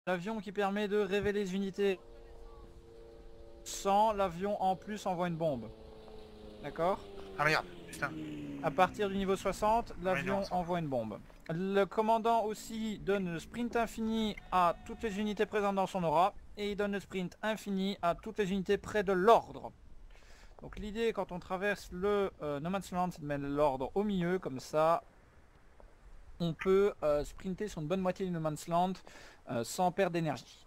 l'avion qui permet de révéler les unités. Sans l'avion en plus envoie une bombe. D'accord? Ah merde, putain. À partir du niveau 60, l'avion ça. envoie une bombe. Le commandant aussi donne le sprint infini à toutes les unités présentes dans son aura. Et il donne le sprint infini à toutes les unités près de l'ordre. Donc l'idée quand on traverse le No Man's Land, c'est de mettre l'ordre au milieu, comme ça on peut sprinter sur une bonne moitié du No Man's Land sans perdre d'énergie.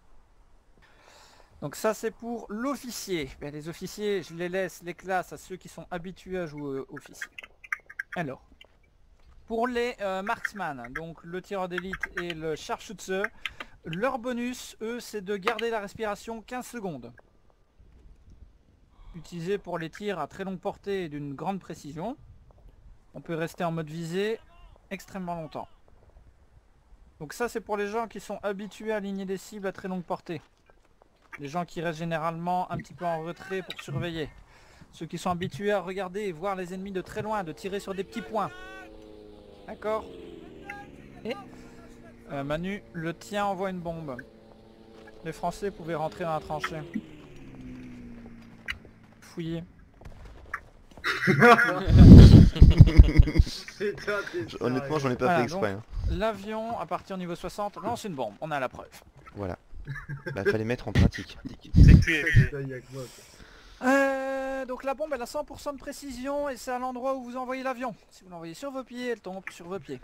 Donc ça c'est pour l'officier. Les officiers, je les laisse les classes à ceux qui sont habitués à jouer officier. Alors, pour les marksman, donc le tireur d'élite et le sharpshooter, leur bonus, eux, c'est de garder la respiration 15 secondes. Utilisé pour les tirs à très longue portée et d'une grande précision. On peut rester en mode visée extrêmement longtemps. Donc ça c'est pour les gens qui sont habitués à aligner des cibles à très longue portée. Les gens qui restent généralement un petit peu en retrait pour surveiller. Ceux qui sont habitués à regarder et voir les ennemis de très loin, de tirer sur des petits points. D'accord? Et Manu, le tien envoie une bombe. Les Français pouvaient rentrer dans la tranchée. Fouiller. Honnêtement, j'en ai pas Voilà, fait exprès. donc, l'avion, à partir niveau 60, lance une bombe. On a la preuve. Voilà. Bah fallait mettre en pratique. C'est cuit. Donc la bombe elle a 100% de précision et c'est à l'endroit où vous envoyez l'avion. Si vous l'envoyez sur vos pieds, elle tombe sur vos pieds.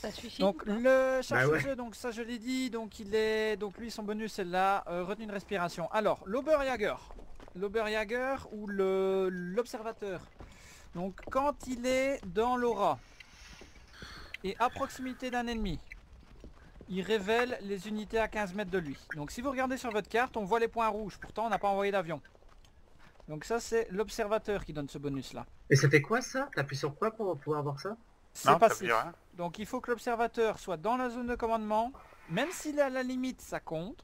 Ça suffit. Donc le chargeur, donc ça je l'ai dit, donc il est, donc lui son bonus c'est la retenue de respiration. Alors l'Oberjäger ou l'observateur. Donc quand il est dans l'aura et à proximité d'un ennemi, il révèle les unités à 15 mètres de lui. Donc si vous regardez sur votre carte, on voit les points rouges. Pourtant, on n'a pas envoyé l'avion. Donc ça, c'est l'observateur qui donne ce bonus-là. Et c'était quoi ça? T'appuies sur quoi pour pouvoir voir ça? C'est passif. Donc il faut que l'observateur soit dans la zone de commandement. Même s'il est à la limite, ça compte.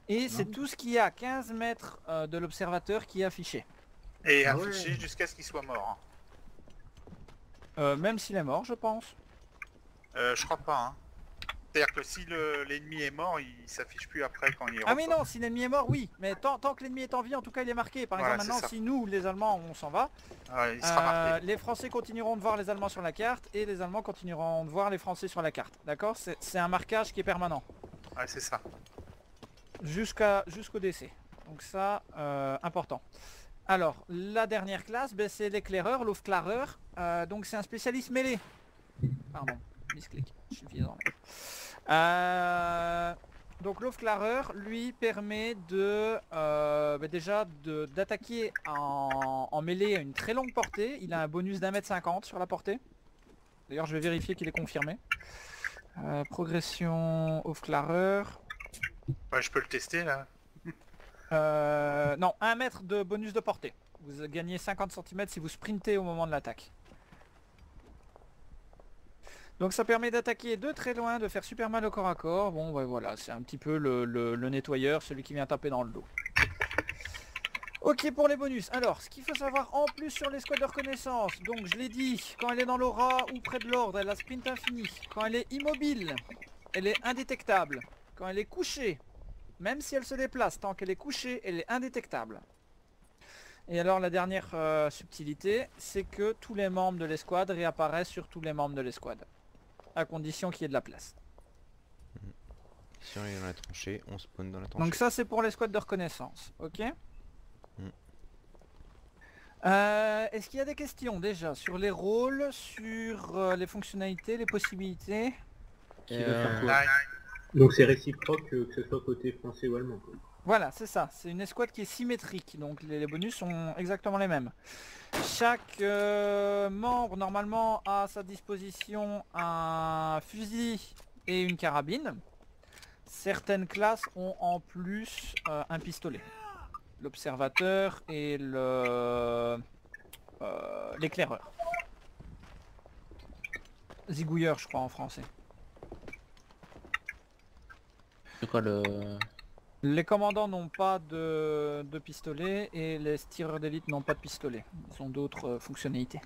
Et c'est tout ce qui est à 15 mètres de l'observateur qui est affiché. Et affiché jusqu'à ce qu'il soit mort. Même s'il est mort, je pense. Je crois pas. Hein. C'est-à-dire que si l'ennemi est mort, il s'affiche plus après quand il est Ah mais non, si l'ennemi est mort, oui. Mais tant que l'ennemi est en vie, en tout cas, il est marqué. Par exemple, maintenant, si nous, les Allemands, on s'en va, il sera marqué. les Français continueront de voir les Allemands sur la carte et les Allemands continueront de voir les Français sur la carte. D'accord? C'est un marquage qui est permanent. Ouais, c'est ça. Jusqu'au décès. Donc ça, important. Alors, la dernière classe, ben, c'est l'éclaireur, l'Aufklarer. Donc c'est un spécialiste mêlé. Pardon, misclick. Je suis désolé. Donc l'Aufklarer lui permet de déjà d'attaquer en mêlée à une très longue portée. Il a un bonus d'1,50 m sur la portée. D'ailleurs je vais vérifier qu'il est confirmé. Progression Aufklarer. Ouais, je peux le tester là. Non, 1 mètre de bonus de portée. Vous gagnez 50 cm si vous sprintez au moment de l'attaque. Donc ça permet d'attaquer de très loin, de faire super mal au corps à corps. Bon ouais, voilà, c'est un petit peu le nettoyeur, celui qui vient taper dans le dos. Ok pour les bonus. Alors, ce qu'il faut savoir en plus sur les squads de reconnaissance. Donc je l'ai dit, quand elle est dans l'aura ou près de l'ordre, elle a sprint infini. Quand elle est immobile, elle est indétectable. Quand elle est couchée, même si elle se déplace, tant qu'elle est couchée, elle est indétectable. Et alors la dernière subtilité, c'est que tous les membres de l'escouade réapparaissent sur tous les membres de l'escouade. À condition qu'il y ait de la place. Si on est dans la tranchée, on spawn dans la tranchée. Donc ça c'est pour l'escouade de reconnaissance, ok. Est-ce qu'il y a des questions déjà sur les rôles, sur les fonctionnalités, les possibilités? Donc c'est réciproque que ce soit côté français ou allemand quoi. Voilà, c'est ça, c'est une escouade qui est symétrique, donc les bonus sont exactement les mêmes. Chaque membre normalement a à sa disposition un fusil et une carabine. Certaines classes ont en plus un pistolet. L'observateur et l'éclaireur. Zigouilleur je crois en français. C'est quoi le... Les commandants n'ont pas de pistolet et les tireurs d'élite n'ont pas de pistolet. Ils ont d'autres fonctionnalités.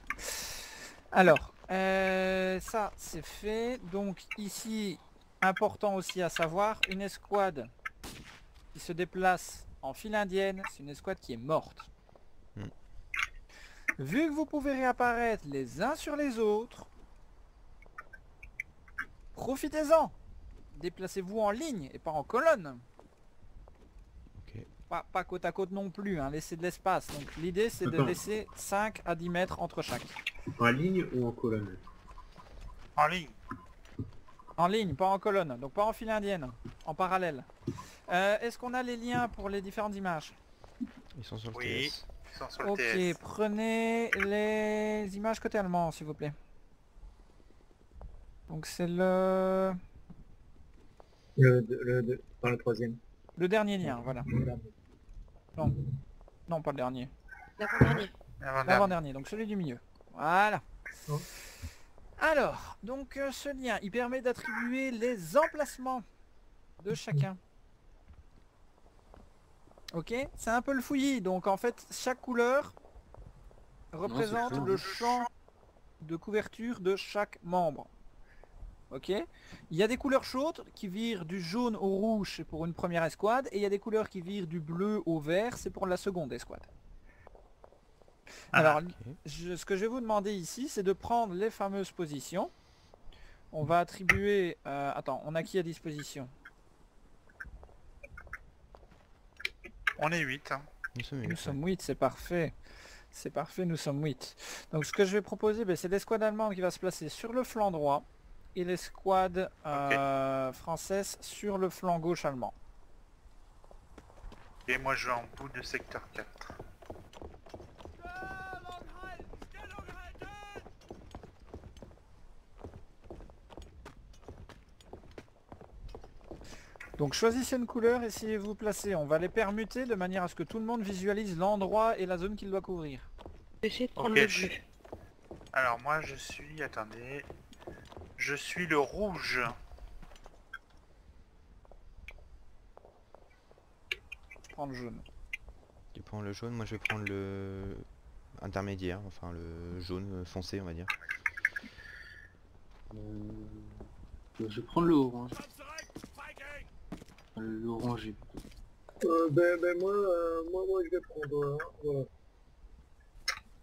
Alors, ça c'est fait. Donc ici, important aussi à savoir, une escouade qui se déplace en file indienne, c'est une escouade qui est morte. Vu que vous pouvez réapparaître les uns sur les autres, profitez-en. Déplacez-vous en ligne et pas en colonne. Ok. Pas côte à côte non plus, hein, laissez de l'espace. Donc l'idée c'est de Attends. laisser 5 à 10 mètres entre chaque. En ligne ou en colonne? En ligne. En ligne, pas en colonne, donc pas en file indienne, en parallèle. Est-ce qu'on a les liens pour les différentes images? Ils sont sur le Oui. TS. Ils sont sur le Ok, TS. prenez les images côté allemand s'il vous plaît. Donc c'est le Dans le troisième. dernier lien, voilà. Non, non pas le dernier. L'avant-dernier. Avant-dernier. L'avant-dernier, donc celui du milieu. Voilà. Oh. Alors, donc ce lien, il permet d'attribuer les emplacements de chacun. Ok, c'est un peu le fouillis, donc en fait chaque couleur représente flou. le champ de couverture de chaque membre. Ok, il y a des couleurs chaudes qui virent du jaune au rouge, c'est pour une première escouade, et il y a des couleurs qui virent du bleu au vert, c'est pour la seconde escouade. Alors, ce que je vais vous demander ici, c'est de prendre les fameuses positions. On va attribuer... attends, on a qui à disposition? On est 8. Hein. Nous sommes Nous huit, sommes 8, c'est parfait. C'est parfait, nous sommes 8. Donc ce que je vais proposer, c'est l'escouade allemande qui va se placer sur le flanc droit et l'escouade française sur le flanc gauche allemand. Et moi je vais en bout de secteur 4. Donc choisissez une couleur, essayez de vous placer. On va les permuter de manière à ce que tout le monde visualise l'endroit et la zone qu'il doit couvrir. Essayez de prendre Ok, le bleu. Alors moi je suis... Attendez. Je suis le rouge. Je prends le jaune. Tu prends le jaune, moi je vais prendre le intermédiaire, enfin le jaune foncé on va dire. Je vais prendre le orange. Le orangé. Moi je vais prendre... voilà.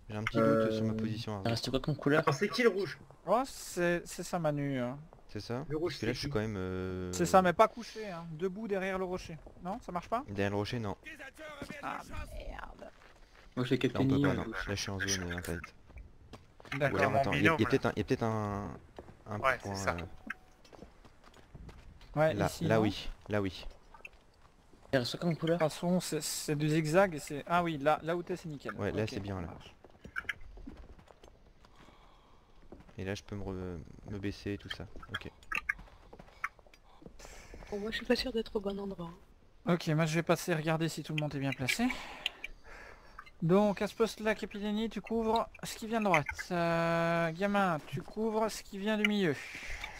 J'ai un petit doute sur ma position. Il reste quoi comme couleur? Alors c'est qui le rouge? Oh, c'est ça Manu. Hein. C'est ça? Le rouge, Parce que là c'est je suis qui? quand même... C'est ça, mais pas couché, hein. Debout derrière le rocher. Non, ça marche pas? Derrière le rocher, non. Ah merde. Moi j'ai Là quelques on peut lignes. pas, non. Là je suis en zone interdite. Ou D'accord. alors mon attends, il y a binôme, peut-être un Ouais, point... c'est ça. Ouais, là, ici, là non. oui, là oui. Il reste quoi comme De couleur? toute façon, c'est du zigzag et c'est... Ah oui, là où t'es, c'est nickel. Ouais, là, Ok, c'est bien, ça là. marche. Et là je peux me baisser et tout ça. Ok. Bon, moi je suis pas sûr d'être au bon endroit. Ok, moi je vais passer regarder si tout le monde est bien placé. Donc à ce poste-là, Capileni, tu couvres ce qui vient de droite. Gamin, tu couvres ce qui vient du milieu.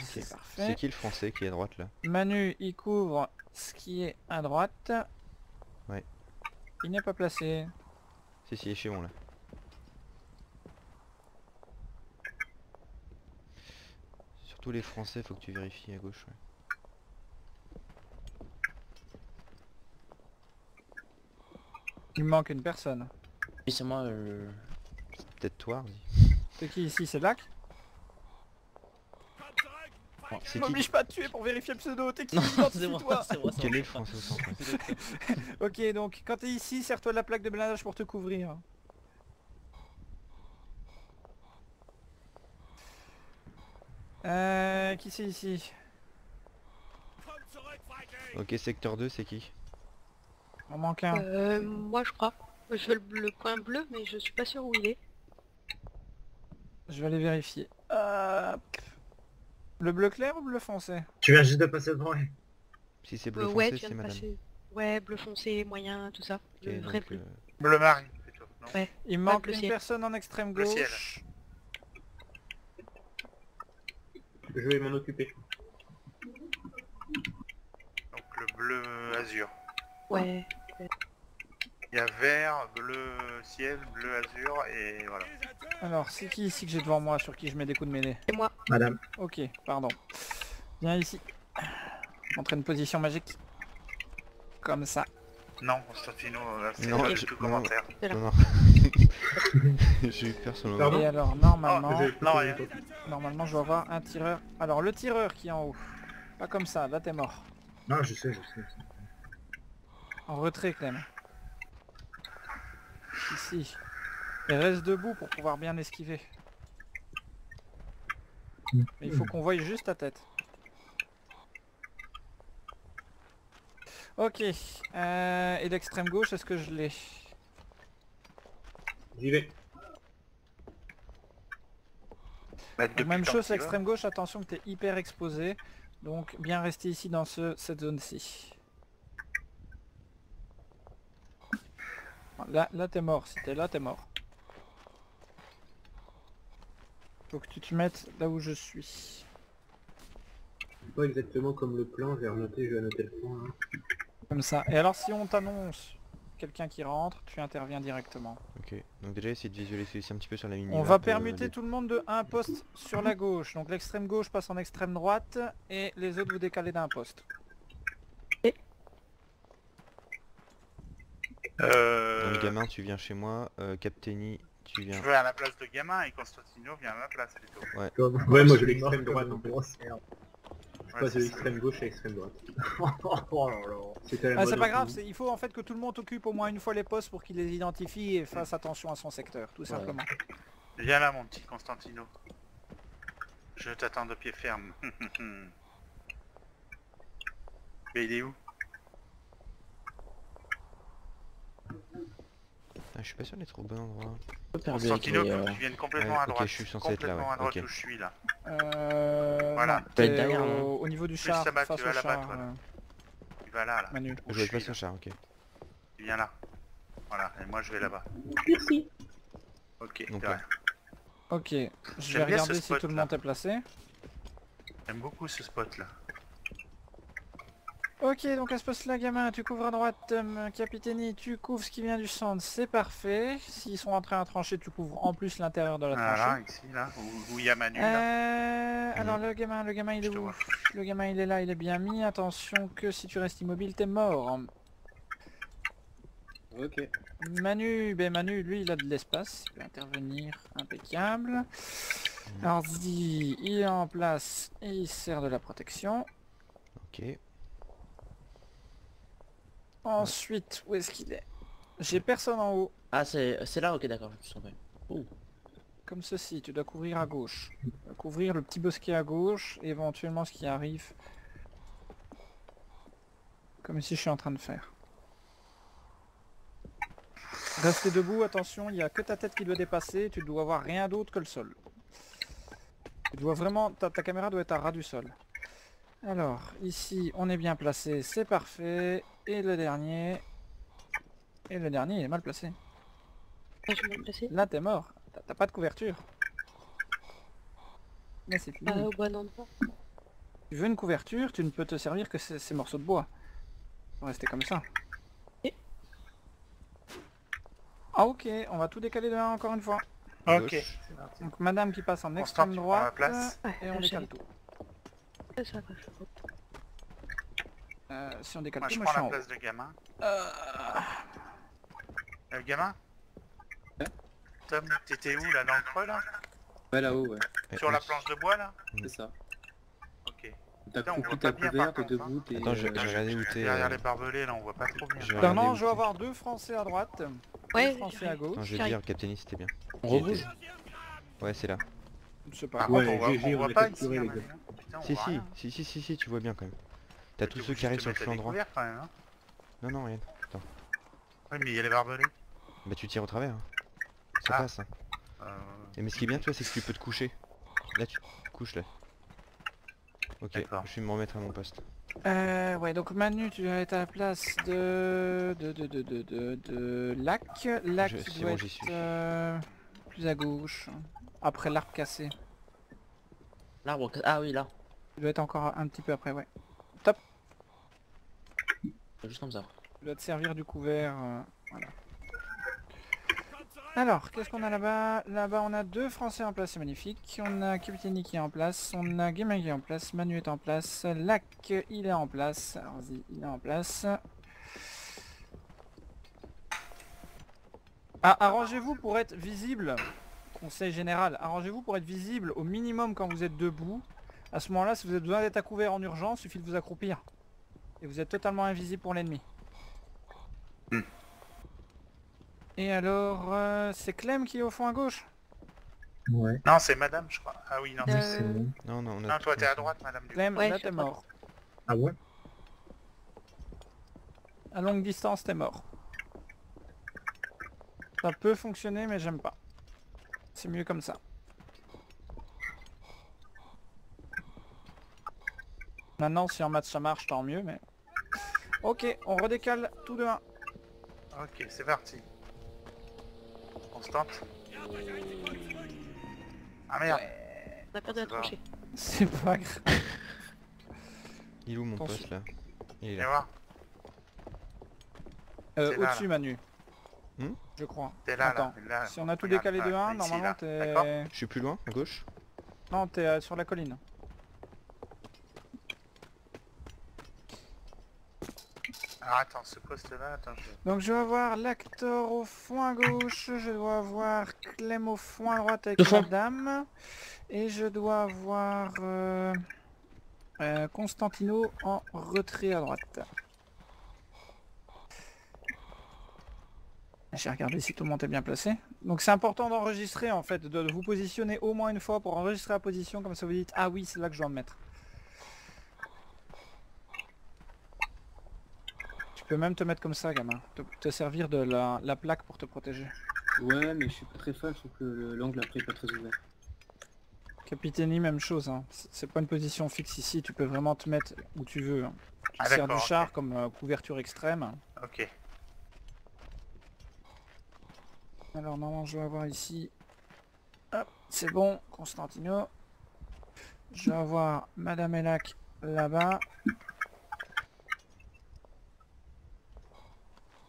C'est C'est parfait. qui le français qui est à droite là? Manu, il couvre ce qui est à droite. Ouais. Il n'est pas placé. Si, il est chez moi là. Surtout les français, faut que tu vérifies à gauche. Ouais. Il me manque une personne. Oui, c'est moi. C'est peut-être toi, vas-y. C'est qui ici? C'est Lac? C'est qui? M'oblige pas à te tuer pour vérifier le pseudo. T'es qui? Non, c'est Identifie-toi. moi, c'est moi. Quel est le français au centre? Ouais. Ok, donc quand t'es ici, sers-toi de la plaque de blindage pour te couvrir. Qui c'est ici? Ok, secteur 2, c'est qui? On manque un. Moi je crois. Je veux le point bleu, mais je suis pas sûr où il est. Je vais aller vérifier. Le bleu clair ou bleu foncé? Tu viens juste de passer devant, ouais. Si c'est bleu Ouais, foncé, tu viens c'est de madame. passer. Ouais, bleu foncé, moyen, tout ça. Ok, Le vrai donc, bleu. Bleu marine plutôt. Non. Ouais. Il me Pas manque bleu une ciel. personne en extrême Bleu ciel. gauche. Je vais m'en occuper. Donc le bleu azur. Ouais. Il y a vert, bleu ciel, bleu azur et voilà. Alors, c'est qui ici que j'ai devant moi sur qui je mets des coups de mêlée? Et moi. Madame. Ok, pardon. Viens ici. Montrer une position magique. Comme ça. Non, Constantino, là, c'est Non, pas du je- tout non. commentaire. Non, non. J'ai eu peur sur le moment. Pardon. Et alors normalement, non, rien. normalement je dois avoir un tireur. Alors le tireur qui est en haut. Pas comme ça, là t'es mort. Non, je sais. En retrait Clem. Ici. Et reste debout pour pouvoir bien esquiver. Mais il faut qu'on voie juste ta tête. Ok. Et l'extrême gauche, est-ce que je l'ai? J'y vais. Bah, Donc, depuis même le temps chose, que tu vas. l'extrême gauche, attention que tu es hyper exposé. Donc bien rester ici dans cette zone-ci. Là t'es mort, si t'es là t'es mort. Faut que tu te mettes là où je suis. Pas exactement comme le plan, je vais remonter, je vais annoter le point. Hein. Comme ça. Et alors si on t'annonce quelqu'un qui rentre, tu interviens directement. Ok, donc déjà essayer de visualiser aussi un petit peu sur la mini. On va permuter tout le monde de un poste sur la gauche. Donc l'extrême gauche passe en extrême droite et les autres vous décalez d'un poste. Donc gamin tu viens chez moi, Captaini tu Je viens... vais à la place de gamin et Constantino vient à ma place plutôt. Ouais, moi j'ai l'extrême droite. Donc, je Ouais, passe de c'est l'extrême gauche à l'extrême droite. Oh là là. C'était la Ah, c'est mode pas au grave, coup. il faut en fait que tout le monde occupe au moins une fois les postes pour qu'il les identifie et fasse attention à son secteur, tout simplement. Viens là mon petit Constantino. Je t'attends de pied ferme. Mais il est où? Ah, je suis pas sûr d'être au bon endroit. Perdu avec Constantino, les, faut que tu viennes complètement Ouais, à ok, droite. je suis censé être là, Complètement ouais, à droite ok. où je suis là. Non, Voilà. Tu vas t'es être derrière, non au niveau du Juste char, là-bas, face tu vas au là-bas, char, toi, là. Tu vas là, là. Manu. Où Je je vais suis passer là. au char, ok. Tu viens là. Voilà, et moi je vais là-bas. Merci. Ok, Donc de là. rien. Ok, je vais J'aime bien ce regarder si spot, tout le là. monde est placé. J'aime beaucoup ce spot là. Ok, donc à ce poste-là, gamin, tu couvres à droite, Capitaine, tu couvres ce qui vient du centre, c'est parfait. S'ils sont en train de trancher, tu couvres en plus l'intérieur de la Voilà, tranchée. ici, là, où il y a Manu là. Alors le gamin il Je est te où? vois. Le gamin il est là, il est bien mis. Attention que si tu restes immobile, t'es mort. Ok. Manu, Manu, lui, il a de l'espace, il peut intervenir, impeccable. Hardy, il est en place et il sert de la protection. Ok. Ensuite, où est-ce qu'il est? J'ai personne en haut. Ah c'est là, ok d'accord, je me suis trompé. Ouh. Comme ceci, tu dois couvrir à gauche. Tu dois couvrir le petit bosquet à gauche, et éventuellement ce qui arrive. Comme ici je suis en train de faire. Restez debout, attention, il n'y a que ta tête qui doit dépasser, tu dois avoir rien d'autre que le sol. Tu dois vraiment, ta caméra doit être à ras du sol. Alors, ici on est bien placé, c'est parfait. Et le dernier... Et le dernier il est mal placé. Ah, je vais me placer. Là t'es mort, t'as pas de couverture. Mais c'est fini. Au bon endroit. Tu veux une couverture, tu ne peux te servir que ces morceaux de bois. Faut rester comme ça. Et Ah ok, on va tout décaler de 1 encore une fois. Ok. Gauche. Donc madame qui passe en Constant, extrême tu prends ma droite place. Ouais, et on là, décale j'ai- tout. Ça va, je vois. Si on décale Moi tout, je moi je prends suis en la haut. place de gamin. Gamin Tom, t'étais où là, dans le creux là? Ouais, là-haut, ouais, Sur la planche de bois là? c'est ça. Ok. T'as Putain, on coupé voit ta pas bien, couverte, par t'es contre, debout, t'es... Attends, j'ai regardé où t'es. Derrière les barbelés là, on voit pas trop bien. Je vais Alors regarder non, où je vais t'es. avoir 2 Français à droite, 2 Ouais, Français à gauche. Attends, je vais J'arrive. dire Captaini c'était bien. On Qui rebouge. était- Ouais, c'est là. Je sais Par pas. Ouais, contre, on GG, voit on a pas capturé, ici, les hein, gars. Manu. Putain, on Si, voit si, rien. si, tu vois bien quand même. T'as tous T'es ceux qui obligé arrivent de sur le mettre flanc des droit. couverts, quand même, hein. Non, non, rien. Attends. Oui, mais il y a les barbelés. Bah tu tires au travers. Hein. Ça Ah. passe. Hein. Euh, Et mais ce qui est bien, tu vois, c'est que tu peux te coucher. Là, tu te couches là. Ok, D'accord. je vais me remettre à mon poste. Ouais, donc Manu, tu dois être à la place de Lac. Lac, Je- tu c'est dois bon, j'y être suis. plus à gauche. Après l'arbre cassé. L'arbre... Ah oui, là. Tu dois être encore un petit peu après, ouais. Juste comme ça. Tu dois te servir du couvert. Voilà. Alors, qu'est-ce qu'on a là-bas? Là-bas, on a 2 Français en place, c'est magnifique. On a Capitaine qui est en place, on a Gamin qui est en place, Manu est en place, Lac, il est en place, Arzi, il est en place. Ah, arrangez-vous pour être visible, conseil général, arrangez-vous pour être visible au minimum quand vous êtes debout. À ce moment-là, si vous avez besoin d'être à couvert en urgence, il suffit de vous accroupir. Et vous êtes totalement invisible pour l'ennemi. Et alors, c'est Clem qui est au fond à gauche? Ouais. Non, c'est madame, je crois. Ah oui, non. Oui, c'est bon. Non, non, on a Non, toi tout t'es à fait. droite, madame. Du coup. Clem, Ouais, là je suis t'es à droite. mort. Ah ouais? À longue distance, t'es mort. Ça peut fonctionner, mais j'aime pas. C'est mieux comme ça. Maintenant, si en match ça marche, tant mieux, mais... Ok, on redécale tout de 1. Ok, c'est parti. Constante. Ah merde. On a perdu la C'est pas tranchée. C'est pas grave. Il est où mon Attention. poste là? Il est Viens là. voir. C'est là, Au-dessus, Manu. Hmm Je crois. T'es là, Attends. là. Si on a tout Regarde, décalé de là, 1, ici, normalement là. t'es... D'accord. Je suis plus loin, à gauche? Non, t'es sur la colline. Alors attends, ce poste-là, attends, Donc je dois avoir l'acteur au fond à gauche, je dois avoir Clem au fond à droite avec Au fond. madame, et je dois avoir Constantino en retrait à droite. J'ai regardé si tout le monde est bien placé. Donc c'est important d'enregistrer en fait, de vous positionner au moins une fois pour enregistrer la position, comme ça vous dites ah oui c'est là que je dois me mettre. Tu peux même te mettre comme ça gamin, te servir de la plaque pour te protéger. Ouais, mais je suis pas très fan, je trouve que l'angle après est pas très ouvert. Capitani, même chose, hein. C'est pas une position fixe ici, tu peux vraiment te mettre où tu veux. Hein. Tu Ah, te sers du d'accord, char ok. comme couverture extrême. ok. Alors normalement je vais avoir ici... Hop, c'est bon, Constantino. Je vais avoir Madame Elac là-bas.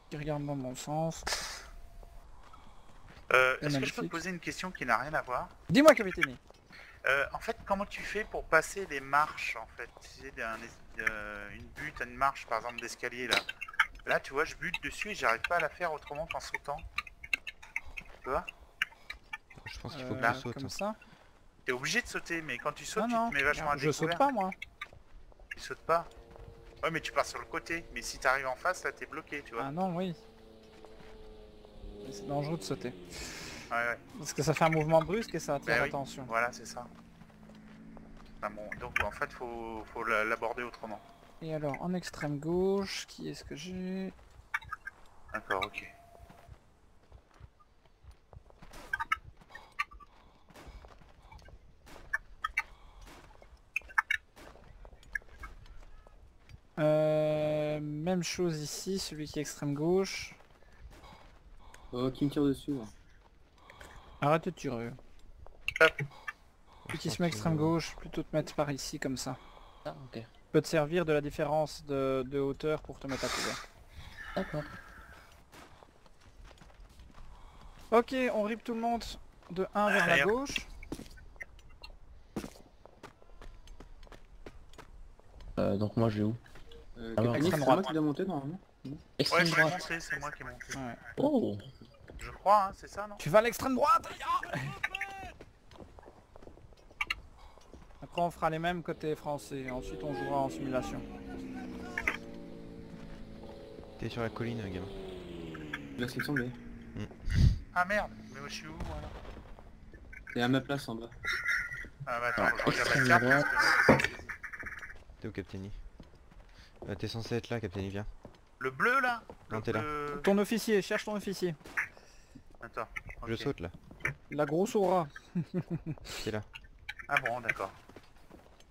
Qui regarde dans mon sens. Est-ce que je peux magnifique. te poser une question qui n'a rien à voir? Dis-moi Capitani. En fait, comment tu fais pour passer les marches, en fait? Tu sais, une butte, une marche, par exemple, d'escalier, là. Là, tu vois, je bute dessus et j'arrive pas à la faire autrement qu'en sautant. Tu vois? Je pense qu'il faut que là, je saute. Comme ça. T'es obligé de sauter, mais quand tu sautes, Non, tu non, te mets vachement à je saute découvert. pas moi. Tu sautes pas? Ouais, mais tu pars sur le côté. Mais si t'arrives en face, là, t'es bloqué, tu vois? Ah non, oui. C'est dangereux de sauter. Ouais, ouais. Parce que ça fait un mouvement brusque et ça attire Ben oui, l'attention. voilà, c'est ça. Enfin, bon, donc, en fait, faut l'aborder autrement. Et alors, en extrême gauche, qui est-ce que j'ai? D'accord, ok. Même chose ici, celui qui est extrême gauche. Oh, qui me tire dessus là. Arrête de tirer. Hop. Celui qui se met extrême gauche, plutôt te mettre par ici comme ça. Ah, ok. Peut te servir de la différence de hauteur pour te mettre à couvert. D'accord. Ok, on rip tout le monde de 1 vers la Allez, hop. gauche. Donc moi je vais où? Capitaine, extrême c'est droite. moi qui dois monter normalement. Ouais, Extrême je suis droite. monté, c'est moi qui ai monté. Ouais. Oh. Je crois, hein, c'est ça, non? Tu vas à l'extrême droite ya. Après on fera les mêmes côté français, ensuite on jouera en simulation. T'es sur la colline, gamin. Là, c'est me semblait. Ah merde, mais je suis où, voilà? Et à ma place en bas. Ah bah attends, Ah, je regarde la extrême carte. droite. parce que- T'es où, Capitaine? T'es censé être là, Capitaine, viens. Le bleu, là? Non, Le t'es là. bleu- Ton officier, cherche ton officier. Attends. Je ok. saute là. La grosse aura. T'es là. Ah bon, d'accord.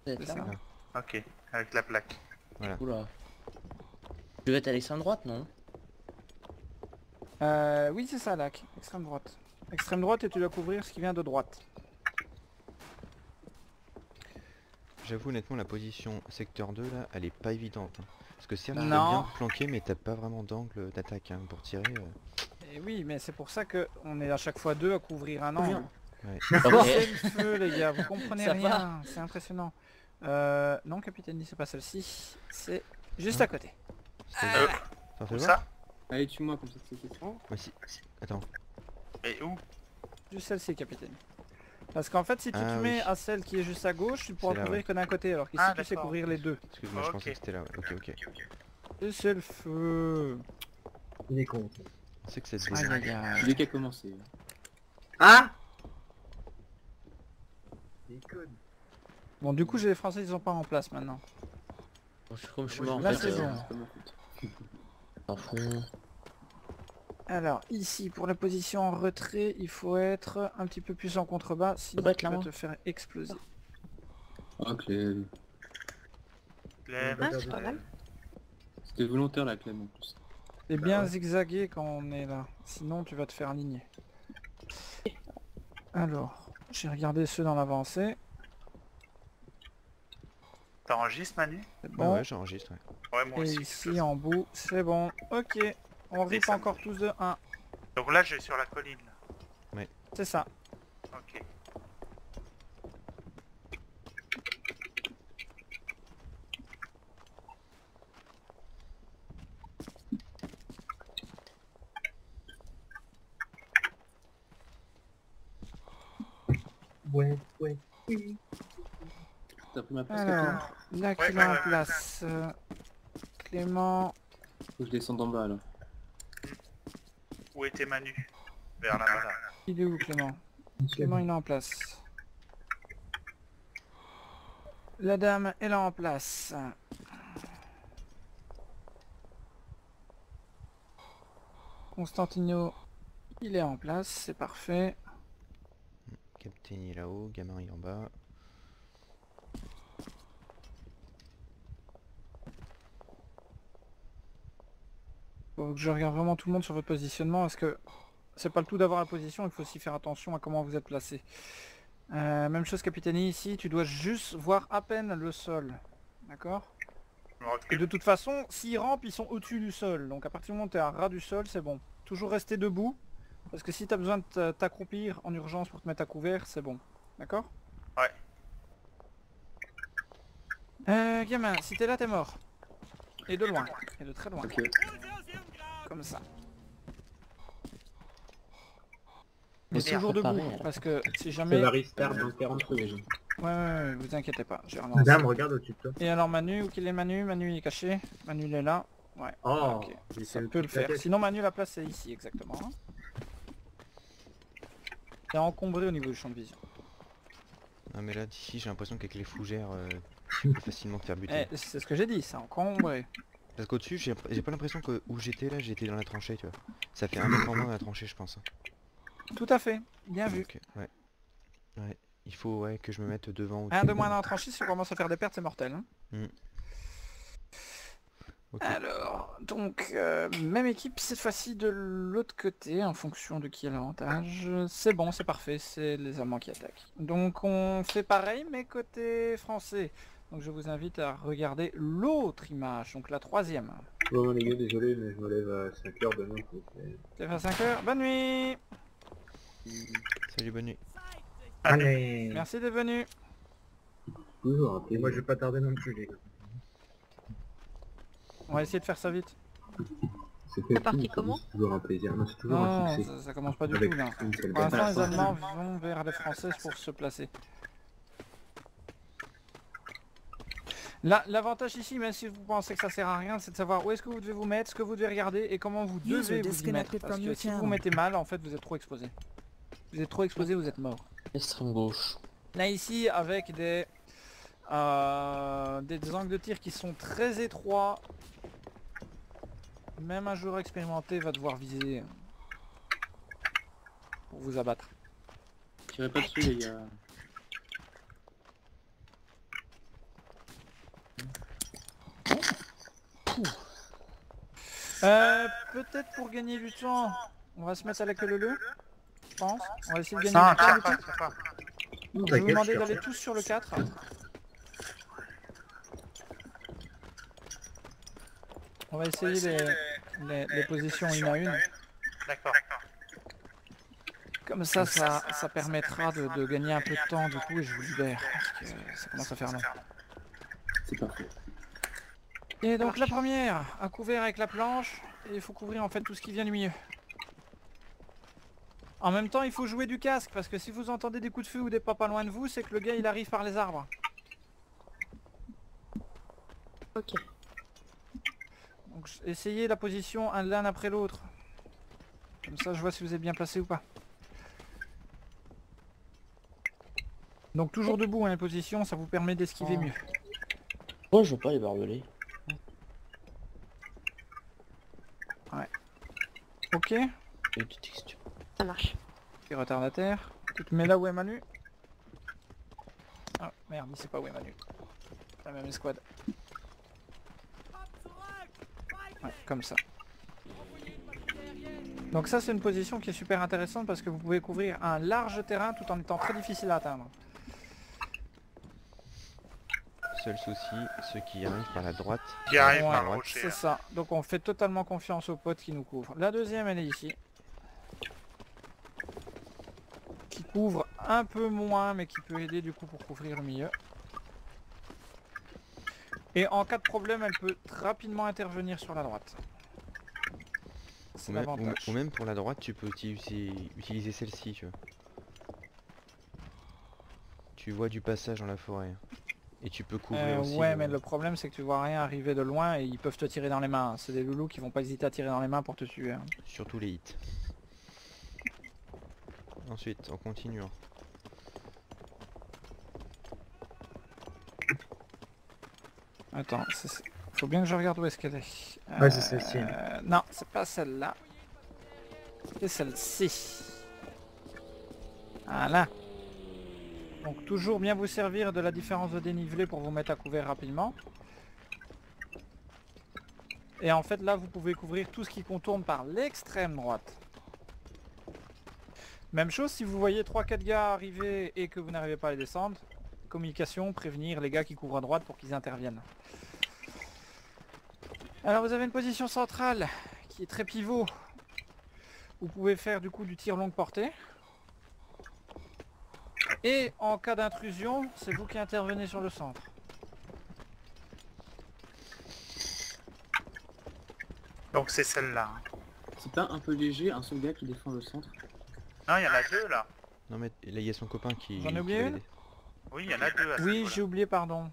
C'est C'est là. ça. Ok, avec la plaque. Oula. Tu veux être à l'extrême droite, non? Oui c'est ça Lac, extrême droite. Extrême droite et tu dois couvrir ce qui vient de droite. J'avoue honnêtement la position secteur 2 là, elle est pas évidente. Hein. Parce que certes tu Non. peux bien te planquer mais t'as pas vraiment d'angle d'attaque hein, pour tirer. Et oui, mais c'est pour ça que on est à chaque fois deux à couvrir un angle. Ok. C'est le feu, les gars, vous comprenez Ça rien, c'est impressionnant. Non, capitaine, c'est pas celle-ci, c'est juste à côté. T'en fais Où voir? ça? Allez, tue-moi comme ça c'est ça. Moi si. Attends. Mais où? Juste celle-ci, capitaine. Parce qu'en fait, si tu Ah te mets oui. à celle qui est juste à gauche, tu pourras C'est là, couvrir ouais. que d'un côté, alors qu'ici Ah, tu sais d'accord. couvrir les deux. Excuse-moi, je Ok. pensais que c'était là. Ouais. Ok. Et c'est le feu. Il est con. On sait que c'est Aïe aïe aïe. Dès qu'il a commencé. Ah Bon, du coup, j'ai les Français, ils sont pas en place maintenant. Bon, comme je suis mort en Là, fait, c'est bon. C'est pas ma faute. t'en fous. Alors, ici, pour la position en retrait, il faut être un petit peu plus en contrebas, sinon pas être tu là, vas moi. te faire exploser. Ah, Clem. Clem. Ah, c'est pas mal. C'était volontaire la Clem en plus. Et bien zigzaguer quand on est là, sinon tu vas te faire aligner. Alors, j'ai regardé ceux dans l'avancée, T'enregistres, Manu? c'est Ouais, bon. ouais, j'enregistre. Ouais. Ouais, moi Et aussi. ici en bout, c'est bon. Ok, on rip ça encore tous de 1. Donc là, je suis sur la colline. Là. C'est ça. Ok. Ouais. T'as pris ma place, Clem? Alors, là qu'il est ouais, en ouais. place. Clément, Faut que je descende en bas là. Où était Manu? Vers là-bas. Là. il est où Clément? Clément il est en place. La dame est là en place. Constantino, il est en place, c'est parfait. Captain il est là-haut, gamin il est en bas. Faut que je regarde vraiment tout le monde sur votre positionnement parce que c'est pas le tout d'avoir la position, il faut aussi faire attention à comment vous êtes placé. Même chose capitaine ici, tu dois juste voir à peine le sol. D'accord? Je me Et recule. de toute façon, s'ils rampent, ils sont au-dessus du sol. Donc à partir du moment où tu es à ras du sol, c'est bon. Toujours rester debout. Parce que si tu as besoin de t'accroupir en urgence pour te mettre à couvert, c'est bon. D'accord? Ouais. Gamin, si t'es là, t'es mort. Et de loin. Et de très loin. Ok. Comme ça. Mais Mais c'est toujours debout. préparé, alors. Parce que si Ça jamais... va restart dans 40 secondes. Ouais, vous inquiétez pas. J'ai relancé. Dame, regarde au-dessus de toi. Et alors Manu, où qu'il est Manu? Manu il est caché. Manu il est là. Ouais. Oh, Ok. mais Ça c'est peut le faire. Sinon Manu, la place c'est ici exactement. Hein. C'est encombré au niveau du champ de vision. Non mais là d'ici j'ai l'impression qu'avec les fougères, tu peux facilement te faire buter. Eh, c'est ce que j'ai dit, c'est encombré. Parce qu'au-dessus j'ai pas l'impression que où j'étais là, j'étais dans la tranchée tu vois. Ça fait un mètre en moins dans la tranchée je pense. Tout à fait, bien vu. Donc, ouais. Ouais. Il faut ouais, que je me mette devant ou Un de moins dans la tranchée, si on commence à faire des pertes, c'est mortel. Hein. Ok. Alors, donc, même équipe cette fois-ci de l'autre côté, en fonction de qui a l'avantage. C'est bon, c'est parfait, c'est les Allemands qui attaquent. Donc on fait pareil, mais côté français. Donc je vous invite à regarder l'autre image, donc la troisième. Bon les gars, désolé, mais je me lève à 5h demain. C'est à 5h, bonne nuit. Salut, bonne nuit. Allez. Merci d'être venu. Toujours un Et moi je vais pas tarder non plus les gars. On va essayer de faire ça vite. C'était parti comment? C'est toujours un plaisir. Non, c'est toujours un Non, succès. ça commence pas du Avec tout là. une seule Pour balle. l'instant, les Allemands vont vers les Françaises pour se placer. L'avantage ici, même si vous pensez que ça sert à rien, c'est de savoir où est-ce que vous devez vous mettre, ce que vous devez regarder et comment vous devez vous y mettre. Parce que si vous vous mettez mal, en fait, vous êtes trop exposé. Vous êtes trop exposé, vous êtes mort. Extrême gauche. Là ici, avec des angles de tir qui sont très étroits, même un joueur expérimenté va devoir viser pour vous abattre. Tirez pas dessus les gars. Peut-être pour gagner du temps, on va se mettre à la queue leu, je pense. On va essayer de gagner Non, du temps tire du pas, coup. tire pas. Je vais vous demander d'aller tous sur le 4. On va essayer les positions une à une. D'accord. Comme ça, ça permettra de gagner un peu de temps du coup et je vous libère parce que ça commence à faire long. C'est parfait. Et donc la première, à couvert avec la planche, et il faut couvrir en fait tout ce qui vient du milieu. En même temps, il faut jouer du casque parce que si vous entendez des coups de feu ou des pas loin de vous, c'est que le gars il arrive par les arbres. Ok. Donc essayez la position l'un après l'autre. Comme ça je vois si vous êtes bien placé ou pas. Donc toujours debout, hein, la position, ça vous permet d'esquiver mieux. Moi je veux pas les barbelés. Ok, Et de texture. Ça marche. petit retardataire. Tu te mets là où est Manu. Ah merde, il sait pas où est Manu. La même escouade. Ouais, comme ça. Donc ça c'est une position qui est super intéressante parce que vous pouvez couvrir un large terrain tout en étant très difficile à atteindre. Seul souci, ceux qui arrivent par la droite. Qui arrive Ouais, par le rocher. c'est là. ça. Donc on fait totalement confiance aux potes qui nous couvrent. La deuxième elle est ici. Qui couvre un peu moins mais qui peut aider du coup pour couvrir le milieu. Et en cas de problème elle peut rapidement intervenir sur la droite. C'est Ou l'avantage. même pour la droite, tu peux utiliser celle-ci, tu vois. Tu vois du passage dans la forêt. Et tu peux couvrir aussi. Ouais mais le problème c'est que tu vois rien arriver de loin et ils peuvent te tirer dans les mains. C'est des loulous qui vont pas hésiter à tirer dans les mains pour te tuer. Hein. Surtout les hits. Ensuite, en continuant. Attends, faut bien que je regarde où est-ce qu'elle est. Ouais, c'est celle-ci. Non, c'est pas celle-là. C'est celle-ci. Voilà. Donc toujours bien vous servir de la différence de dénivelé pour vous mettre à couvert rapidement. Et en fait là vous pouvez couvrir tout ce qui contourne par l'extrême droite. Même chose si vous voyez 3-4 gars arriver et que vous n'arrivez pas à les descendre. Communication, prévenir les gars qui couvrent à droite pour qu'ils interviennent. Alors vous avez une position centrale qui est très pivot. Vous pouvez faire du coup du tir longue portée. Et en cas d'intrusion, c'est vous qui intervenez sur le centre. Donc c'est celle-là. hein. C'est pas un peu léger, un seul gars qui défend le centre? Non, il y en a deux là. Non mais là il y a son copain qui... J'en ai qui oublié va une l'aider. Oui, il y en a deux à ce Oui, niveau-là. j'ai oublié, pardon.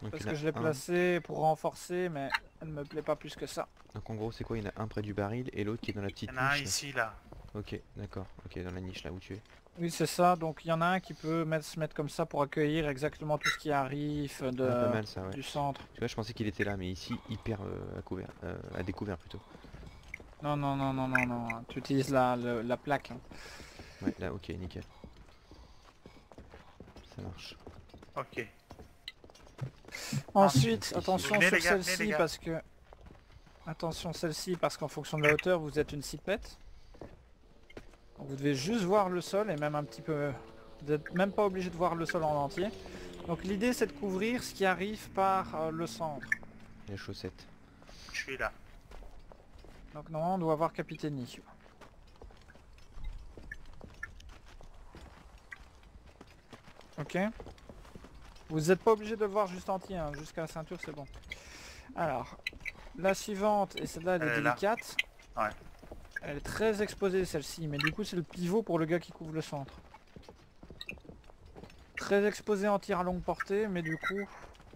Donc, Parce il y en que a je l'ai un. placée pour renforcer, mais elle me plaît pas plus que ça. Donc en gros c'est quoi? Il y en a un près du baril et l'autre qui est dans la petite Il y en a un niche. là. ici là. Ok, d'accord. Ok, dans la niche là où tu es. Oui, c'est ça. Donc il y en a un qui peut se mettre comme ça pour accueillir exactement tout ce qui arrive Ah, pas mal ça, ouais. du centre. Tu vois, je pensais qu'il était là, mais ici, hyper à couvert, à découvert plutôt. Non, non, non, non, non, non. Tu utilises la plaque. Hein. Ouais, là, ok, nickel. Ça marche. Ok. Ensuite, ici. attention Venez, sur les gars, venez, celle-ci les gars. parce que... Attention celle-ci parce qu'en fonction de la hauteur, vous êtes une cipette. Donc, vous devez juste voir le sol et même un petit peu... Vous n'êtes même pas obligé de voir le sol en entier. Donc l'idée c'est de couvrir ce qui arrive par le centre. Les chaussettes. Je suis là. Donc normalement on doit avoir Capitani. Ok. Vous n'êtes pas obligé de le voir juste entier, hein. Jusqu'à la ceinture c'est bon. Alors, la suivante, et celle-là elle est Elle est là. délicate. Ouais. Elle est très exposée celle-ci, mais du coup c'est le pivot pour le gars qui couvre le centre. Très exposé en tir à longue portée, mais du coup,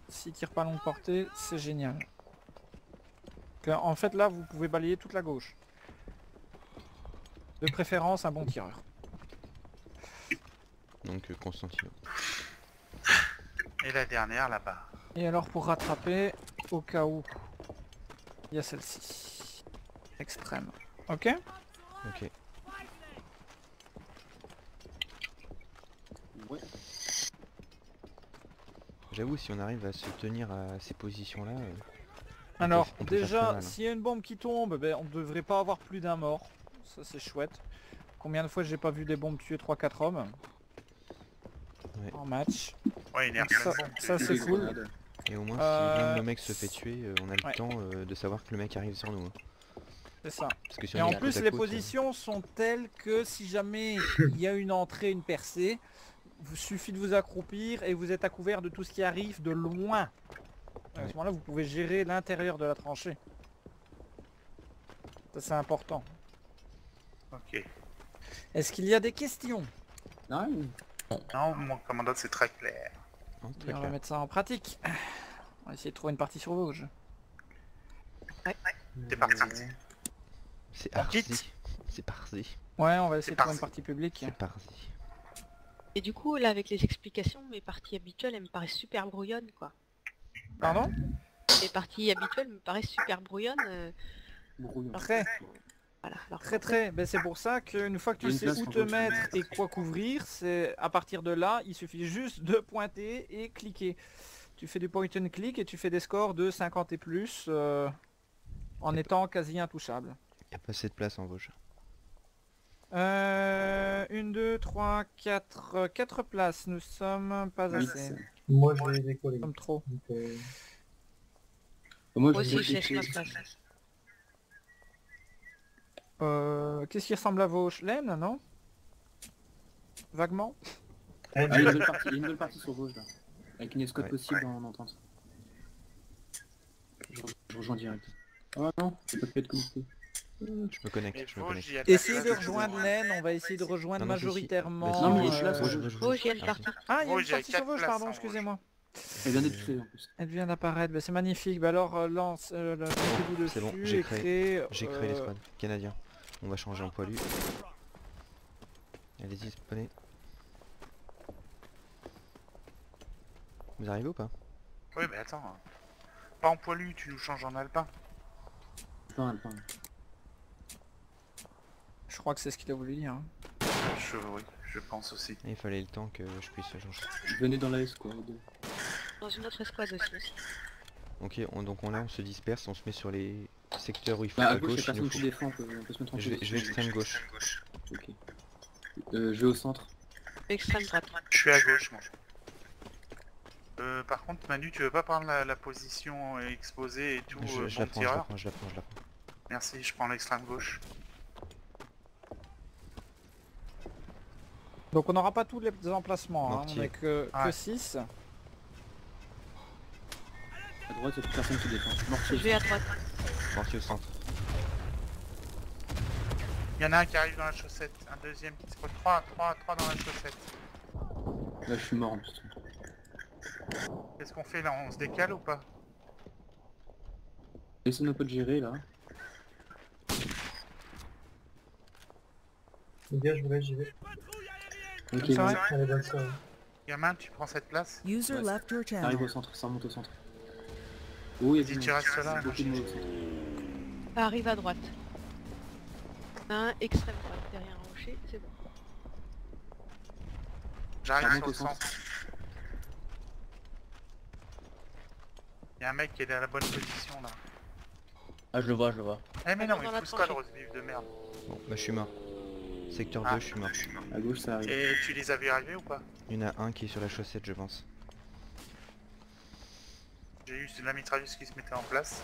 s'il tire pas à longue portée, c'est génial. En fait là vous pouvez balayer toute la gauche. De préférence un bon tireur. Donc Constantino. Et la dernière là-bas. Et alors pour rattraper, au cas où, il y a celle-ci. Extrême. Ok. Ok. Ouais. J'avoue, si on arrive à se tenir à ces positions-là... Alors on peut faire déjà, très mal, hein. s'il y a une bombe qui tombe, ben, on devrait pas avoir plus d'un mort. Ça c'est chouette. Combien de fois j'ai pas vu des bombes tuer 3-4 hommes Ouais. en match. Ouais, il est Ça, ça, c'est cool. Et au moins, si l'un de Euh, nos mecs se fait tuer, on a le ouais. temps de savoir que le mec arrive sur nous. hein. C'est ça. Parce que si Et on en est plus côte à les côte, positions sont telles que si jamais il y a une entrée, une percée, il suffit de vous accroupir et vous êtes à couvert de tout ce qui arrive de loin. À Ouais. ce moment-là vous pouvez gérer l'intérieur de la tranchée. Ça c'est important. Ok. Est-ce qu'il y a des questions? Non, Non, mon commandant, c'est très clair. hein, Et très on va clair. mettre ça en pratique. On va essayer de trouver une partie sur Vosges. C'est parti. C'est On quitte. parti. C'est parti. Ouais, on va essayer de trouver une parti. partie publique. C'est parti. Et du coup, là, avec les explications, mes parties habituelles, elles me paraissent super brouillonnes, quoi. Pardon? Les parties habituelles me paraissent super brouillonnes. brouillon. Très. Voilà. Alors, Très. Ben, c'est pour ça qu'une fois que tu Une sais place où pour te gauche. mettre et quoi couvrir, c'est à partir de là, il suffit juste de pointer et cliquer. Tu fais du point and click et tu fais des scores de 50 et plus en étant quasi intouchable. Il n'y a pas assez de place en Vosges. 1, 2, 3, 4, 4 places. Nous sommes pas Oui, assez. c'est- Moi je vais les écoler. Comme trop. Donc, Moi, moi je aussi, vais je laisse ma décrire- place. Qu'est-ce qui ressemble à vos laines, non? Vaguement. Ah, il y a une nouvelle partie, il y a une nouvelle partie sur gauche là. Avec une escouade Ouais. possible en entente. Je rejoins direct. Oh non, j'ai pas pu être connecté. Je me connecte, Mais je me Vosges, connecte. il y a de la Essayez de place. rejoindre l'aine, on va essayer de rejoindre Non, non, si, si. majoritairement. Vas-y, Non, mais Vosges, je suis là, Vosges, sur Vosges, Oh, Vosges. j'ai une Vas-y. partie. Ah, il y a une Vosges, il y a partie sur 4 Vosges, places pardon, en Vosges. excusez-moi. Elle vient d'être créée en plus. Elle vient d'apparaître, bah, c'est magnifique. Bah alors lance, mettez-vous dessus C'est bon, et j'ai créez, J'ai créé l'escouade. Canadien. On va changer en poilu. Allez-y, spawnez. Vous arrivez ou pas? Oui, mais attends. Pas en poilu, tu nous changes en alpin. Alpin. Je crois que c'est ce qu'il a voulu dire. Hein. Oui, je pense aussi. Et il fallait le temps que je puisse changer. Venez dans la escouade. Dans une autre escouade aussi. Ok, on se disperse, on se met sur les secteurs où il faut Bah, à à gauche, gauche. il y a il nous personne qui faut- défend, on peut se mettre en Je vais extrême gauche. Ok. Je vais au centre. Extrême droite. Je suis à gauche, moi. Par contre, Manu, tu veux pas prendre la position exposée et tout, Je la bon prends. tireur? Merci, je prends l'extrême gauche. Donc on n'aura pas tous les emplacements, hein. Mortier. On n'est que Ouais. 6. À droite, il y a plus personne qui défend. Mortier. Je vais à droite. Mortier au centre. Il y en a un qui arrive dans la chaussette, un deuxième qui se pose 3 dans la chaussette. Là, je suis mort en plus. Qu'est-ce qu'on fait là? On se décale ou pas? Laissez nos potes gérer là. les gars, je vous laisse, j'y vais. Ok, C'est vrai bon, Allez, bonne soirée. Gamin, tu prends cette place? User Ouais, left your ça arrive channel. au centre, ça remonte au centre. Oh, il y a Si du tu monde. restes là, Beaucoup de monde au centre. Arrive à droite. Un extrême droite derrière un rocher, c'est bon. j'arrive Ça sur remonte le au centre. centre. Il y a un mec qui est dans la bonne position là. Ah, je le vois. Eh mais non, Dans mais la pousse pas le tranchée. rose-vif de merde. Bon, bah je suis mort. Secteur Ah. 2, je suis mort. À gauche, ça arrive. Et tu les as vus arriver ou pas? Il y en a un qui est sur la chaussette, je pense. J'ai eu la mitrailleuse qui se mettait en place.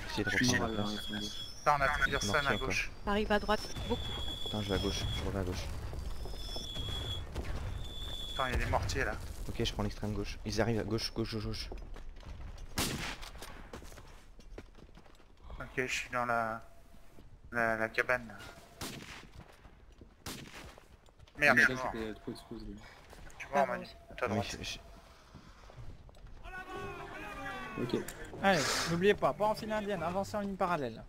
Essayez de Je suis reprendre mort la à place. gauche. Là on a plus personne Mortier à encore. gauche. Arrive à droite, beaucoup. Attends, je vais à gauche, je reviens à gauche. Attends, il y a des mortiers là. Ok, je prends l'extrême gauche. Ils arrivent à gauche. Ok, je suis dans la cabane. Merde, je suis La mort. base était trop exposée. Je suis mort, Manu. À ta Oui, droite. Ok. Allez, n'oubliez pas en file indienne, avancez en ligne parallèle.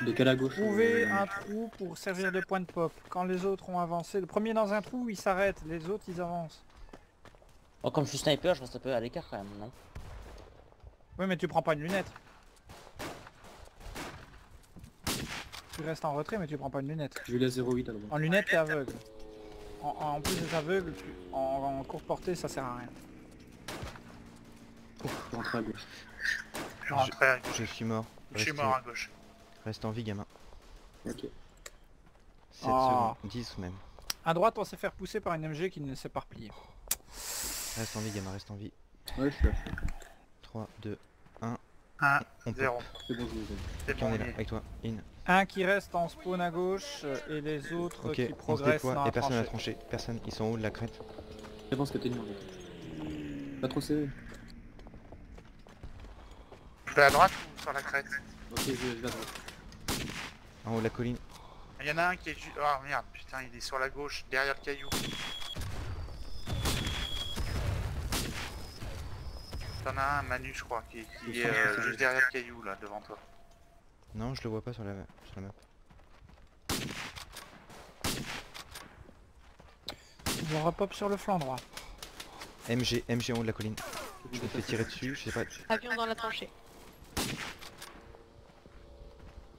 Je décale à gauche. Trouvez un trou pour servir de point de pop. Quand les autres ont avancé, le premier dans un trou, il s'arrête, les autres ils avancent. Oh, comme je suis sniper, je reste un peu à l'écart quand même, non? Oui mais tu prends pas une lunette. Tu restes en retrait mais tu prends pas une lunette. Je vais la 08 à droite. En lunette t'es aveugle. En plus des aveugles, en courte portée ça sert à rien. Je rentre à gauche. Je rentre à gauche. Je suis mort. Je suis mort à gauche. Reste en vie, gamin. Ok. 7 Ah. secondes, 10 même. À droite on s'est fait repousser par une MG qui ne s'est pas repliée. Reste en vie, gamin, reste en vie. Ouais, je suis là. 3, 2, 1. 1, On 0. pop. C'est bon, je vous ai. C'est Ok, bon, on est on là, y est. avec toi. In. Un qui reste en spawn à gauche et les autres Ok, qui on se progressent dans déploie la et personne n'a tranchée. tranché. Personne, ils sont en haut de la crête. Je pense que t'es mis en fait. Pas trop serré. Je vais à droite ou sur la crête? Ok, je vais à droite. En haut de la colline. Il y en a un qui est juste... Oh merde, putain, il est sur la gauche, derrière le caillou. T'en as un, Manu, je crois, qui est juste derrière le caillou, là, devant toi. Non, je le vois pas sur la map. Ils vont repop sur le flanc droit. MG en haut de la colline. Je me fais tirer dessus, je sais pas. Avion dans la tranchée.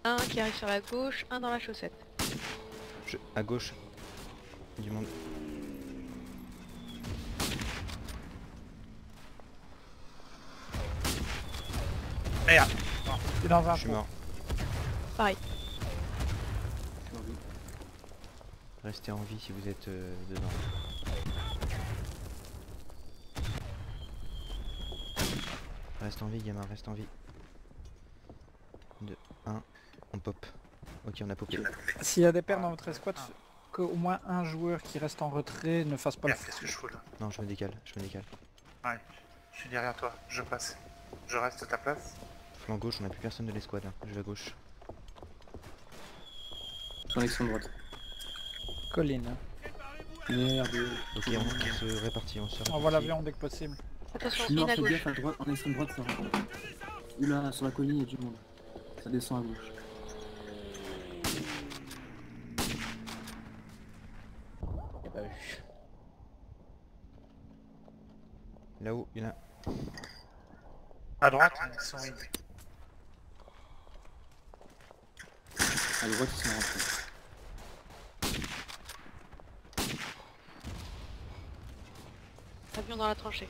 Un qui arrive sur la gauche, un dans la chaussette. À gauche. Du monde. Merde. C'est dans un Je suis trou. mort. Pareil. Restez en vie si vous êtes dedans. Reste en vie, gamin, reste en vie. 2, 1, on pop. Ok, on a popé. S'il y a des paires dans votre escouade, qu'au moins un joueur qui reste en retrait ne fasse pas le Merde, qu'est-ce que je fous là? Non, je me décale, je me décale. Ouais, je suis derrière toi, je passe. Je reste à ta place. Flanc gauche, on a plus personne de l'escouade. Hein. Je vais à gauche. Sur l'extrême droite. colline. Merde. Ok, on se répartit, on se répartit. Envoie l'avion dès que possible. Attention, Non, mine à fais gauche. gaffe à droite, en extrême droite, ça. Oula, sur la colline, il y a du monde. Ça descend à gauche. J'ai pas vu. Là-haut, il y en a. À droite, ils sont... À droite, ils sont rentrés. Avion dans la tranchée.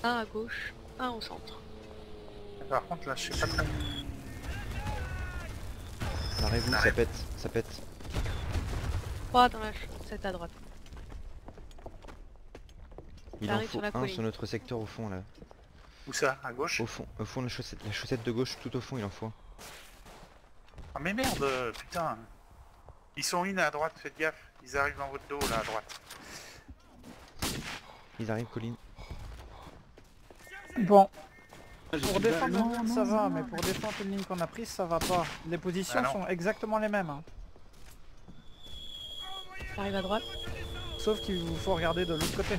Un à gauche, un au centre. Par contre, là, je sais pas très... Arrêtez-vous, ça pète, ça pète. 3 dans la chaussette à droite. Il Ça en arrive faut sur la un colline. sur notre secteur au fond là. Où ça? À gauche? Au fond la chaussette de gauche, tout au fond il en faut. Ah mais merde, putain. Ils sont in à droite, faites gaffe. Ils arrivent dans votre dos, là, à droite. Ils arrivent, colline. Bon, Ah, j'ai pour plus de défendre balles. une ligne Non, ça non, va, non. mais pour défendre une ligne qu'on a prise ça va pas. Les positions Ah non. sont exactement les mêmes. Hein. Ça arrive à droite. Sauf qu'il vous faut regarder de l'autre côté.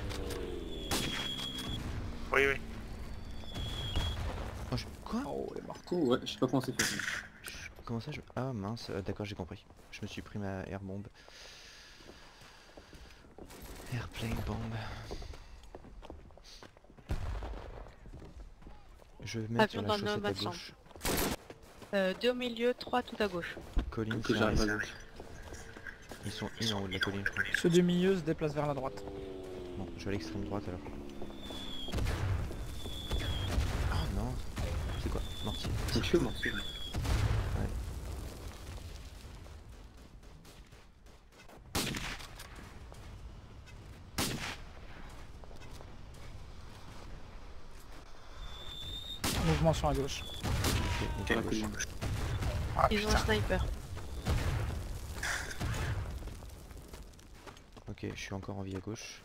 Oui, oui. Oh, quoi? Oh, les morts. Oh, ouais, je sais pas comment c'est fait. Comment ça je... Ah mince, d'accord j'ai compris. Je me suis pris ma air bomb. Airplane bomb. Je vais mettre sur Avion la dans le chaussette à bas de gauche. 2 au milieu, 3 tout à gauche. Colline, Ok, ça j'arrive à arrive. gauche. Ils sont in en haut de la colline je crois. Ceux du milieu se déplacent vers la droite. Bon, je vais à l'extrême droite alors. Ah non. C'est quoi? Mortier. C'est chaud, morceau. Mouvement sur la gauche. Ok, on Sur va la à gauche. colline. Ah Ils ont un putain. sniper. Ok, je suis encore en vie à gauche.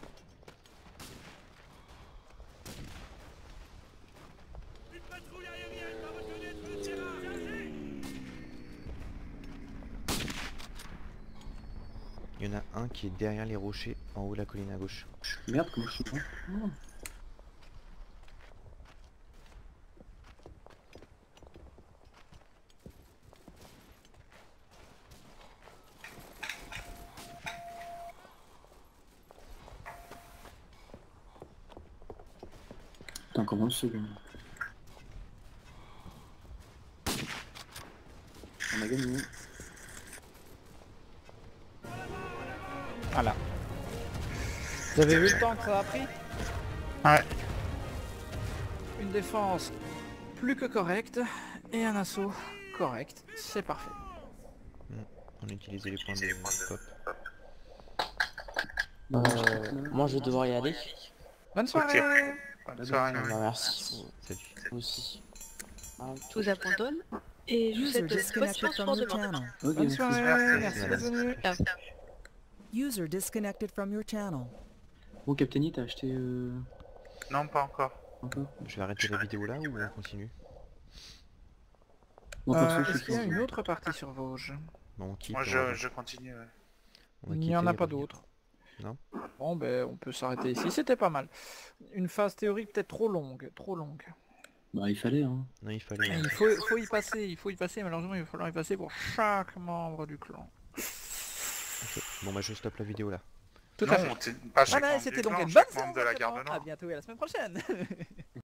Il y en a un qui est derrière les rochers en haut de la colline à gauche. Merde, comment je suis pas. Oh. Putain, comment se secondes. On a gagné. Voilà. Vous avez vu le temps que ça a pris? Ouais. Une défense plus que correcte et un assaut correct. C'est parfait. On a utilisé les points de pop. Bah, je sais pas. Moi je vais devoir y aller. Bonne soirée. Bonne soirée. Bah, merci. Salut. Vous aussi. Ah, Je vous abandonne et je vous souhaite User de bonnes disconnected chances from pour your demain. channel. Ok, Bonne merci. soirée. Merci. Merci Madame. d'être venu. Ciao. User disconnected from your channel. Bon, Captaini, t'as acheté Non, pas encore. encore? Je vais arrêter la vidéo là ou on continue? Bon, perso, je Est-ce suis qu'il y a pour. une autre partie sur Vosges? Bon, on quitte. Moi, on va- je continue. Ouais. on va Il n'y quitter en a et pas revenir. d'autres. Non. Bon ben on peut s'arrêter ici, c'était pas mal. Une phase théorique peut-être trop longue, trop longue. Bah, il fallait, hein. Non, il fallait... Il faut y passer, malheureusement il va falloir y passer pour chaque membre du clan. Ok. Bon bah je stoppe la vidéo là. Tout à fait. Non, pas chaque Voilà, membre c'était du donc clan, une bonne chaque membre de la séance garde d'entraînement. nord. À bientôt et à la semaine prochaine.